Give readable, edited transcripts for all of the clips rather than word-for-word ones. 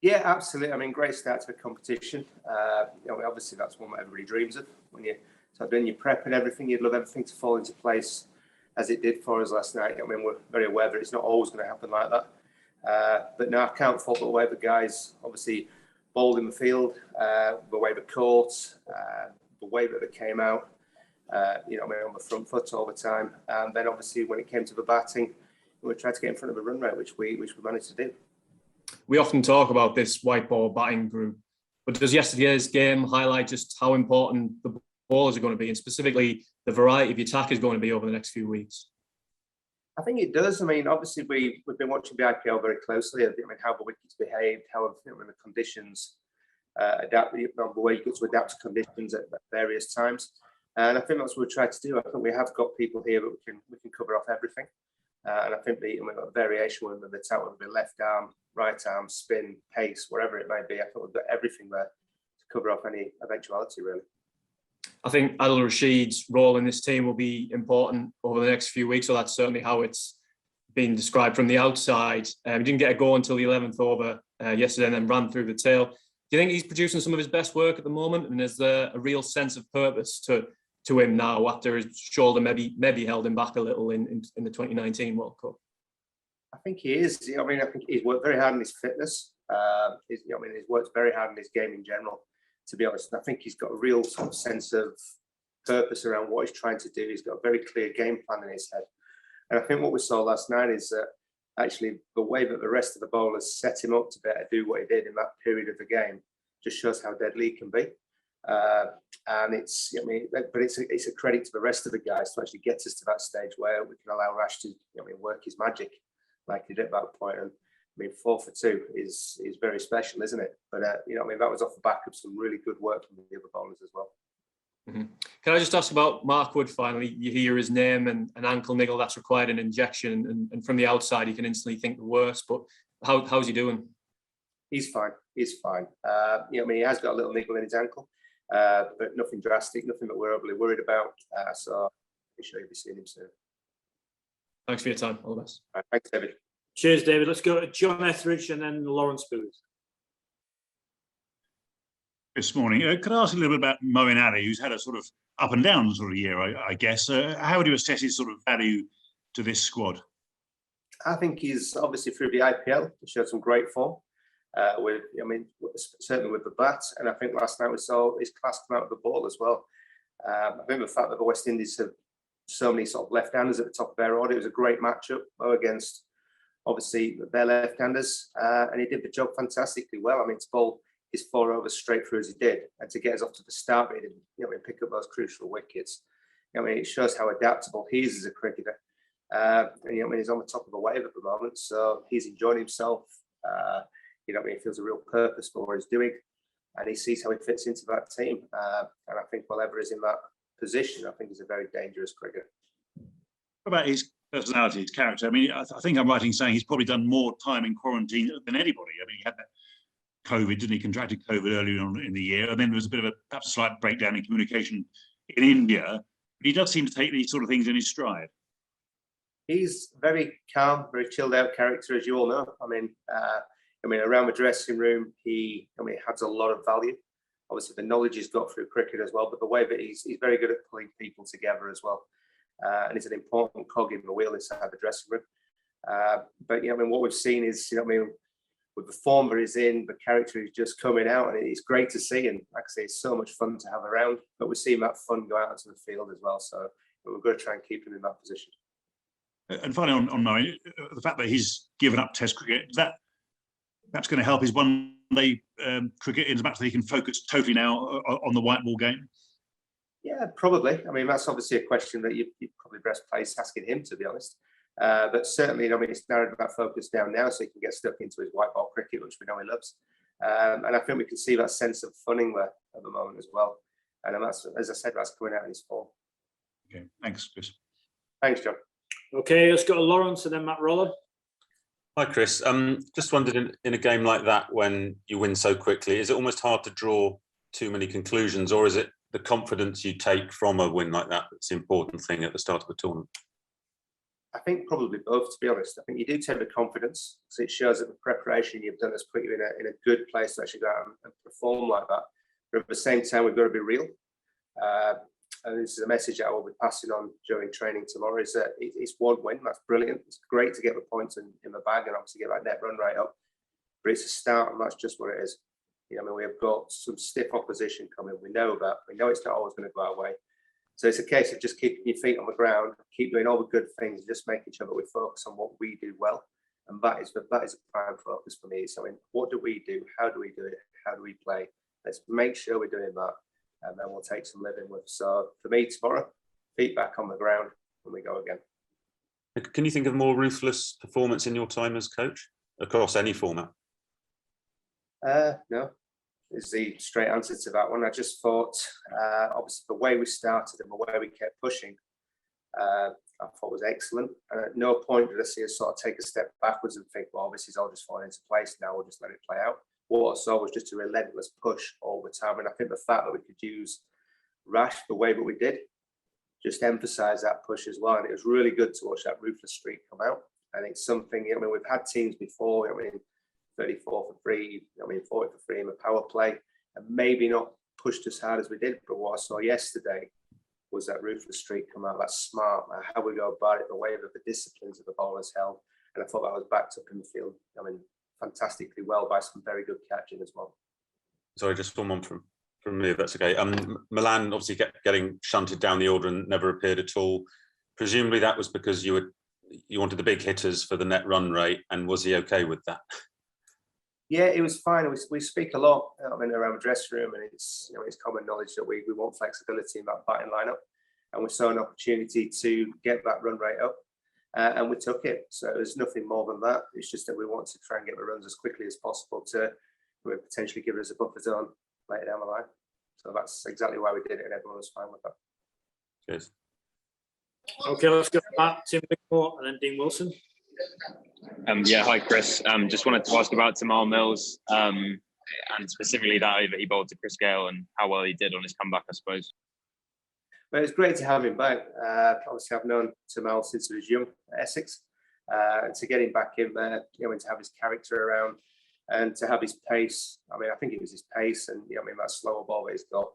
Yeah, absolutely. I mean, great start to the competition. Obviously that's one that everybody dreams of. When you start doing your prep and everything, you'd love everything to fall into place as it did for us last night. I mean, we're very aware that it's not always going to happen like that. But no, I can't fault the way the guys obviously bowled in the field, the way the caught, the way that they came out, on the front foot all the time. And then obviously when it came to the batting, we tried to get in front of the run rate, which we managed to do. We often talk about this white ball batting group, but does yesterday's game highlight just how important the bowlers are going to be, and specifically the variety of the attack is going to be over the next few weeks? I think it does. I mean, obviously we've been watching the IPL very closely. I mean, how the wickets behaved, how the conditions adapt, the way you get to adapt to conditions at various times. And I think that's what we tried to do. I think we have got people here that we can cover off everything. And I think the variation with the attack, whether it be left arm, right arm, spin, pace, whatever it may be, I think we've got everything there to cover off any eventuality, really. I think Adil Rashid's role in this team will be important over the next few weeks, so that's certainly how it's been described from the outside. He didn't get a go until the 11th over yesterday and then ran through the tail. Do you think he's producing some of his best work at the moment, and is there a real sense of purpose to him now after his shoulder maybe held him back a little in the 2019 World Cup? I think he is. I mean, I think he's worked very hard on his fitness. He's worked very hard on his game in general, to be honest. And I think he's got a real sort of sense of purpose around what he's trying to do. He's got a very clear game plan in his head. And I think what we saw last night is that actually the way that the rest of the bowlers set him up to be able to do what he did in that period of the game just shows how deadly he can be. And it's a credit to the rest of the guys to actually get us to that stage where we can allow Rash to work his magic like he did at that point. And I mean, 4 for 2 is very special, isn't it? But that was off the back of some really good work from the other bowlers as well. Mm-hmm. Can I just ask about Mark Wood finally? You hear his name and an ankle niggle that's required an injection, and from the outside you can instantly think the worst. But how's he doing? He's fine. He has got a little niggle in his ankle. But nothing drastic, nothing that we're overly worried about. So I'm sure you'll be seeing him soon. Thanks for your time. All the best. Right, thanks, David. Cheers, David. Let's go to John Etheridge and then Lawrence Booth. This morning, could I ask a little bit about Moeen Ali, who's had a sort of up and down sort of year, I guess. How would you assess his sort of value to this squad? I think he's obviously through the IPL. He showed some great form. Certainly with the bat, and I think last night we saw his class come out of the ball as well. I think the fact that the West Indies have so many sort of left-handers at the top of their order, it was a great matchup against obviously their left-handers, and he did the job fantastically well. I mean, to bowl his 4 overs straight through as he did, and to get us off to the start, and pick up those crucial wickets. It shows how adaptable he is as a cricketer. He's on the top of the wave at the moment, so he's enjoying himself. He feels a real purpose for what he's doing, and he sees how he fits into that team. And I think whatever is in that position, I think he's a very dangerous cricketer. What about his personality, his character? I mean, I think I'm right in saying he's probably done more time in quarantine than anybody. I mean, he had that COVID, didn't he? Contracted COVID earlier on in the year, and then there was a bit of perhaps a slight breakdown in communication in India. But he does seem to take these sort of things in his stride. He's very calm, very chilled out character, as you all know. Around the dressing room, he has a lot of value. Obviously, the knowledge he's got through cricket as well, but the way that he's very good at pulling people together as well. And he's an important cog in the wheel inside the dressing room. What we've seen is, with the form that he's in, the character is just coming out, and it's great to see. And like I say, it's so much fun to have around. But we're seeing that fun go out into the field as well. So we're going to try and keep him in that position. And finally, on Moeen, the fact that he's given up Test cricket, is that perhaps going to help his one-day cricket in as much that he can focus totally now on the white ball game? Yeah, probably. That's obviously a question that you'd probably best place asking him, to be honest. But certainly, it's narrowed that focus down now so he can get stuck into his white ball cricket, which we know he loves. And I think we can see that sense of funning there at the moment as well. And that's, as I said, that's coming out in his form. Okay, thanks, Chris. Thanks, John. Okay, let's go to Lawrence and then Matt Roller. Hi, Chris. Just wondered, in a game like that, when you win so quickly, is it almost hard to draw too many conclusions, or is it the confidence you take from a win like that that's the important thing at the start of the tournament? I think probably both, to be honest. I think you do take the confidence, because it shows that the preparation you've done has put you in a good place to actually go out and perform like that. But at the same time, we've got to be real. And this is a message that I will be passing on during training tomorrow, is that it's one win. That's brilliant. It's great to get the points in the bag and obviously get that net run rate up. But it's a start, and that's just what it is. You know, I mean, we have got some stiff opposition coming. We know that. We know it's not always going to go our way. So it's a case of just keeping your feet on the ground, keep doing all the good things, and just making sure that we focus on what we do well. And that is a prime focus for me. So, I mean, what do we do? How do we do it? How do we play? Let's make sure we're doing that, and then we'll take some living with. So for me tomorrow, feet back on the ground when we go again. Can you think of more ruthless performance in your time as coach across any format? No, is the straight answer to that one. I just thought, obviously, the way we started and the way we kept pushing, I thought was excellent. And at no point did I see us sort of take a step backwards and think, well, this is all just falling into place now, we'll just let it play out. What I saw was just a relentless push all the time. And I think the fact that we could use Rash the way that we did just emphasised that push as well. And it was really good to watch that ruthless streak come out. And it's something, I mean, we've had teams before, I mean, 34 for 3, I mean, 40 for 3 in the power play, and maybe not pushed as hard as we did. But what I saw yesterday was that ruthless streak come out, that smart, how we go about it, the way that the disciplines of the bowlers held. And I thought that was backed up in the field, I mean, fantastically well by some very good catching as well. Sorry, just one more from me, if that's okay. Milan obviously kept getting shunted down the order and never appeared at all. Presumably that was because you wanted the big hitters for the net run rate, and was he okay with that? Yeah, it was fine. We speak a lot, I mean, around the dressing room, and it's, you know, it's common knowledge that we want flexibility in that batting lineup, and we saw an opportunity to get that run rate up, and we took it. So it was nothing more than that. It's just that we wanted to try and get the runs as quickly as possible to potentially give us a buffer zone later down the line. So that's exactly why we did it, and everyone was fine with that. Cheers. Okay, let's go back to Tim Bickmore and then Dean Wilson. Yeah, hi Chris. Just wanted to ask about Tamal Mills, and specifically that over he bowled to Chris Gale and how well he did on his comeback, I suppose. But it's great to have him back. Obviously, I've known Tamal since he was young at Essex, and to get him back in there, you know, and to have his character around and to have his pace. I mean, I think it was his pace, and you know, I mean, that slower ball that he's got,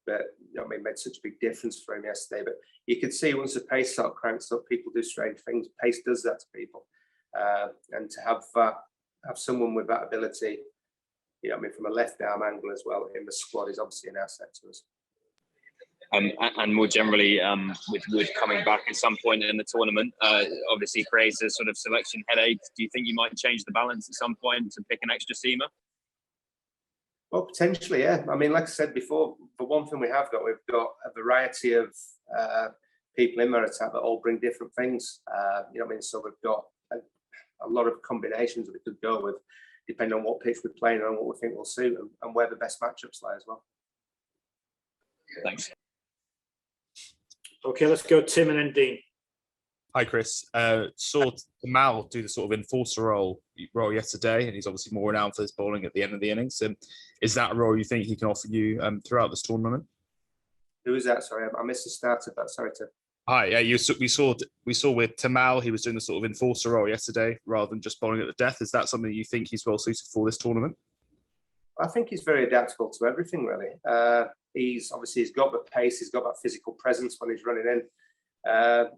but you know, I mean, made such a big difference for him yesterday. But you could see once the pace sort of cranks up, people do strange things. Pace does that to people. And to have someone with that ability, you know, I mean, from a left arm angle as well in the squad is obviously an asset to us. And more generally, with Wood coming back at some point in the tournament, obviously creates a sort of selection headache. Do you think you might change the balance at some point to pick an extra seamer? Well, potentially, yeah. I mean, like I said before, for one thing we've got a variety of people in our attack that all bring different things. You know what I mean? So we've got a lot of combinations that we could go with, depending on what pitch we're playing on, what we think will suit, and where the best matchups lie as well. Thanks. Okay, let's go Tim and then Dean. Hi, Chris. Saw Tamal do the sort of enforcer role yesterday, and he's obviously more renowned for his bowling at the end of the innings. Is that a role you think he can offer you throughout this tournament? Who is that? Sorry, I missed the start of that. Sorry, Tim. Hi, yeah, we saw with Tamal, he was doing the sort of enforcer role yesterday rather than just bowling at the death. Is that something you think he's well suited for this tournament? I think he's very adaptable to everything, really. He's got the pace, he's got that physical presence when he's running in.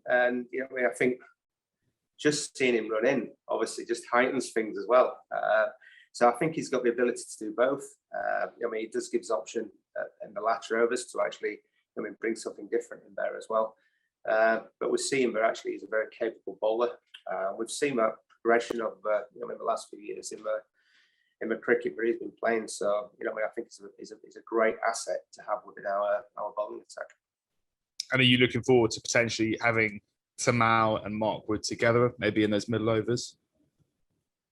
And you know, I mean, I think just seeing him run in obviously just heightens things as well. So I think he's got the ability to do both. I mean, he does give us option in the latter overs to actually, I mean, bring something different in there as well. But we're seeing that actually he's a very capable bowler. We've seen that progression of you know, in the last few years in the cricket where he's been playing. So you know, I mean, I think he's a great asset to have within our bowling attack. And are you looking forward to potentially having Tamal and Mark Wood together, maybe in those middle overs?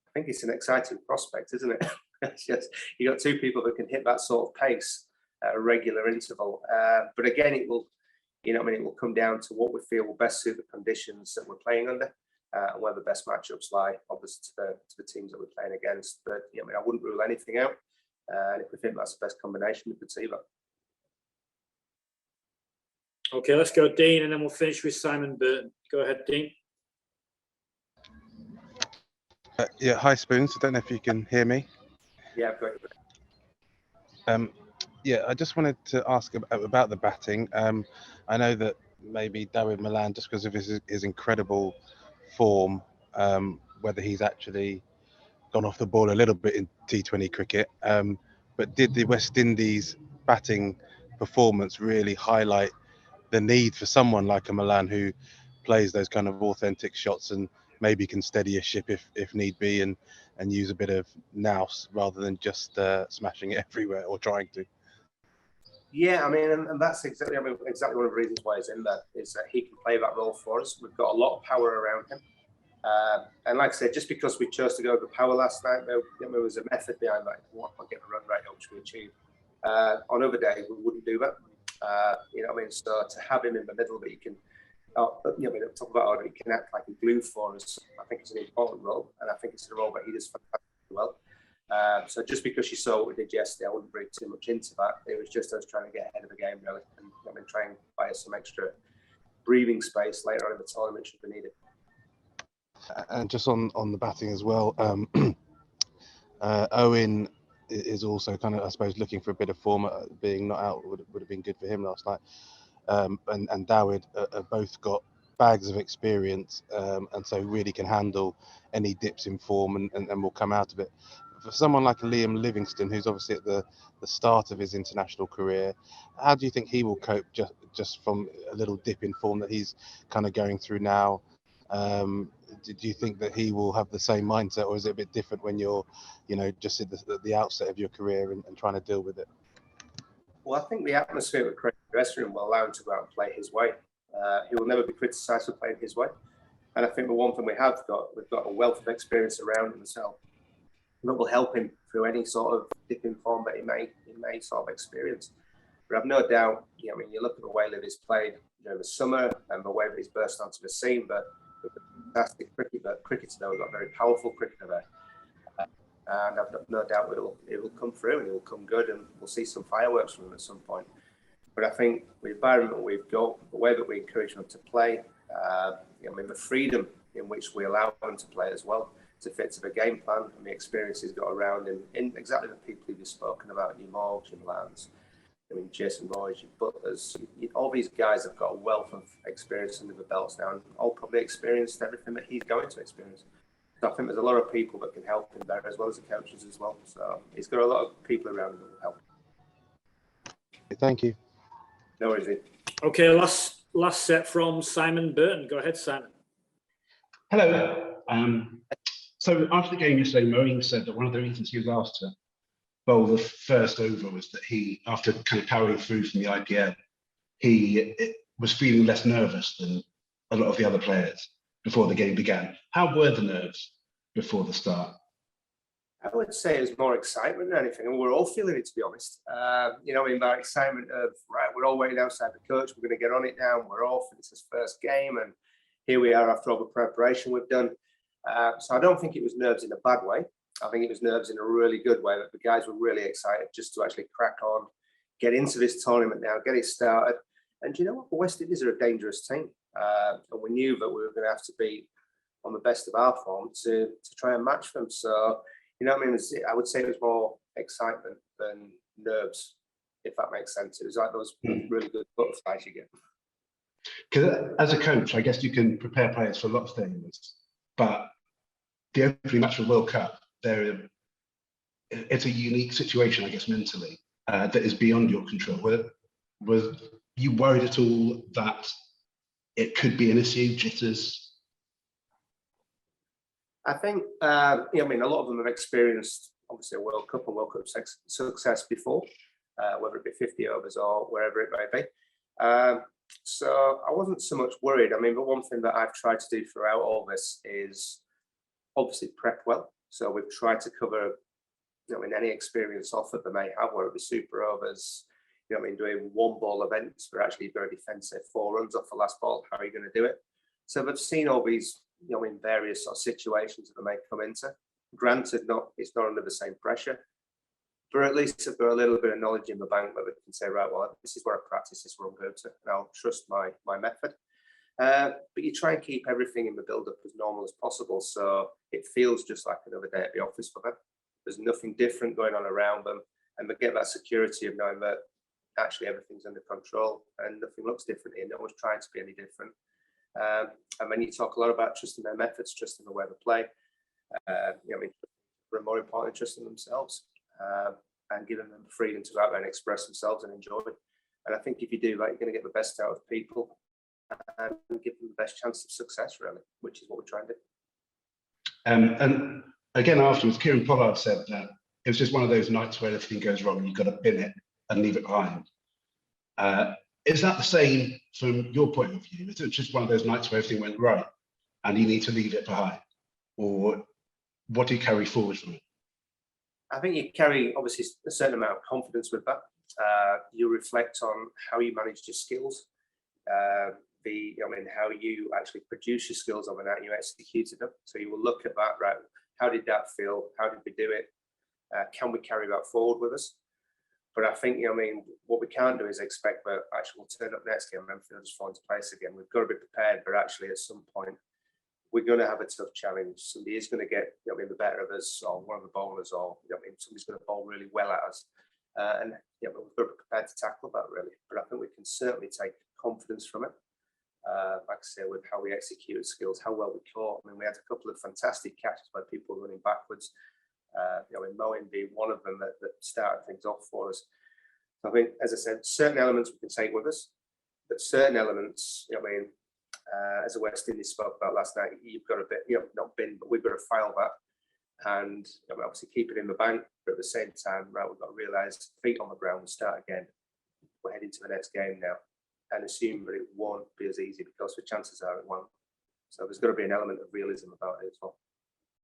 I think it's an exciting prospect, isn't it? It's just, you got two people that can hit that sort of pace at a regular interval. But again, it will, you know, I mean, it will come down to what we feel will best suit the conditions that we're playing under, and where the best matchups lie, obviously to the teams that we're playing against. But you know, I mean, I wouldn't rule anything out. And if we think that's the best combination, we could see that. Okay, let's go Dean, and then we'll finish with Simon Burton. Go ahead, Dean. Yeah, hi Spoons. I don't know if you can hear me. Yeah, I've got you. Yeah, I just wanted to ask about the batting. I know that maybe David Milan, just because of his incredible form, whether he's actually gone off the ball a little bit in T20 cricket, but did the West Indies batting performance really highlight the need for someone like a Milan who plays those kind of authentic shots and maybe can steady a ship if need be, and use a bit of nous rather than just smashing it everywhere or trying to? Yeah, I mean, and that's exactly, I mean, exactly one of the reasons why he's in there, is that he can play that role for us. We've got a lot of power around him. And like I said, just because we chose to go with power last night, there was a method behind that. We want to get the run rate up, which we achieved. On other days, we wouldn't do that. You know what I mean? So to have him in the middle that you can, you know, I mean, talk about how he can act like a glue for us, I think it's an important role. And I think it's a role that he does fantastically well. So just because you saw what we did yesterday, I wouldn't read too much into that. It was just us trying to get ahead of the game, really, and I mean, try and buy us some extra breathing space later on in the tournament should we need it. And just on the batting as well, Owen is also kind of, I suppose, looking for a bit of form. Being not out would have been good for him last night. And Dawid have both got bags of experience, and so really can handle any dips in form and will come out of it. For someone like Liam Livingstone, who's obviously at the start of his international career, how do you think he will cope just from a little dip in form that he's kind of going through now? Do you think that he will have the same mindset, or is it a bit different when you're, you know, just at the outset of your career and trying to deal with it? Well, I think the atmosphere at the dressing room will allow him to go out and play his way. He will never be criticised for playing his way. And I think the one thing we've got a wealth of experience around himself that will help him through any sort of dip in form that he may sort of experience. But I've no doubt, you know, I mean, you look at the way that he's played during the summer and the way that he's burst onto the scene, but fantastic cricketer there. We've got a very powerful cricketer there. And I've no doubt it will come through and it will come good, and we'll see some fireworks from him at some point. But I think the environment we've got, the way that we encourage them to play, I mean, the freedom in which we allow them to play as well, to fit to the game plan and the experience he's got around him, in exactly the people you've spoken about, your Morgs, your Lance, I mean, Jason Boys, your Butlers, all these guys have got a wealth of experience under the belts now, and all probably experienced everything that he's going to experience. So I think there's a lot of people that can help him there, as well as the coaches as well. So he's got a lot of people around him that will help. Thank you. No worries. Okay, last set from Simon Burton. Go ahead, Simon. Hello. So after the game yesterday, Moeen said that one of the reasons he was asked to bowl the first over was that he, after kind of powering through from the IPL, he was feeling less nervous than a lot of the other players before the game began. How were the nerves before the start? I would say it was more excitement than anything, and we're all feeling it, to be honest. You know, in that excitement of, right, we're all waiting outside the coach, we're going to get on it now, and we're off, and it's his first game, and here we are after all the preparation we've done. So I don't think it was nerves in a bad way. I think it was nerves in a really good way, that the guys were really excited just to actually crack on, get into this tournament now, get it started. And you know what? The West Indies are a dangerous team. And we knew that we were going to have to be on the best of our form to try and match them. So, you know what I mean? I would say it was more excitement than nerves, if that makes sense. It was like those really good butterflies you get. Because as a coach, I guess you can prepare players for a lot of things, but the opening match of the World Cup, it's a unique situation, I guess, mentally, that is beyond your control. Was you worried at all that it could be an issue, jitters? I think, you know, I mean, a lot of them have experienced, obviously, a World Cup and World Cup success before, whether it be 50 overs or wherever it may be. So I wasn't so much worried. I mean, the one thing that I've tried to do throughout all this is obviously prep well. So we've tried to cover, you know, in any experience off that they may have, whether it be super overs, you know, I mean, doing one ball events, we're actually very defensive, 4 runs off the last ball. How are you going to do it? So they've seen all these, you know, in various sort of situations that they may come into. Granted, it's not under the same pressure, but at least they've got a little bit of knowledge in the bank that they can say, right, well, this is where I practice, this is where I'm going to, and I'll trust my method. But you try and keep everything in the build-up as normal as possible, so it feels just like another day at the office for them. There's nothing different going on around them, and they get that security of knowing that actually everything's under control and nothing looks different here. No one's trying to be any different. And then you talk a lot about trusting their methods, trusting the way they play. But more importantly, trusting themselves and giving them the freedom to go out there and express themselves and enjoy. And I think if you do that, you're going to get the best out of people and give them the best chance of success, really, which is what we're trying to do. And again, afterwards, Kieran Pollard said that it was just one of those nights where everything goes wrong and you've got to bin it and leave it behind. Is that the same from your point of view? Is it just one of those nights where everything went right and you need to leave it behind? Or what do you carry forward from it? I think you carry, obviously, a certain amount of confidence with that. You reflect on how you managed your skills, how you actually produce your skills on the night you executed them. So you will look at that, right? How did that feel? How did we do it? Can we carry that forward with us? But I think, what we can't do is expect that actually we'll turn up next game and everything will just fall into place again. We've got to be prepared, but actually at some point, we're going to have a tough challenge. Somebody is going to get the better of us, or one of the bowlers, or somebody's going to bowl really well at us. And we've got to be prepared to tackle that, really. But I think we can certainly take confidence from it. Like I say, with how we executed skills, how well we caught. We had a couple of fantastic catches by people running backwards. Moen being one of them that started things off for us. So I think, as I said, certain elements we can take with us, but certain elements, as the West Indies spoke about last night, you've got to not bin, but we've got to file that and obviously keep it in the bank. But at the same time, right, we've got to realise feet on the ground and start again. We're heading to the next game now, and assume that it won't be as easy because the chances are it won't. So there's got to be an element of realism about it as well.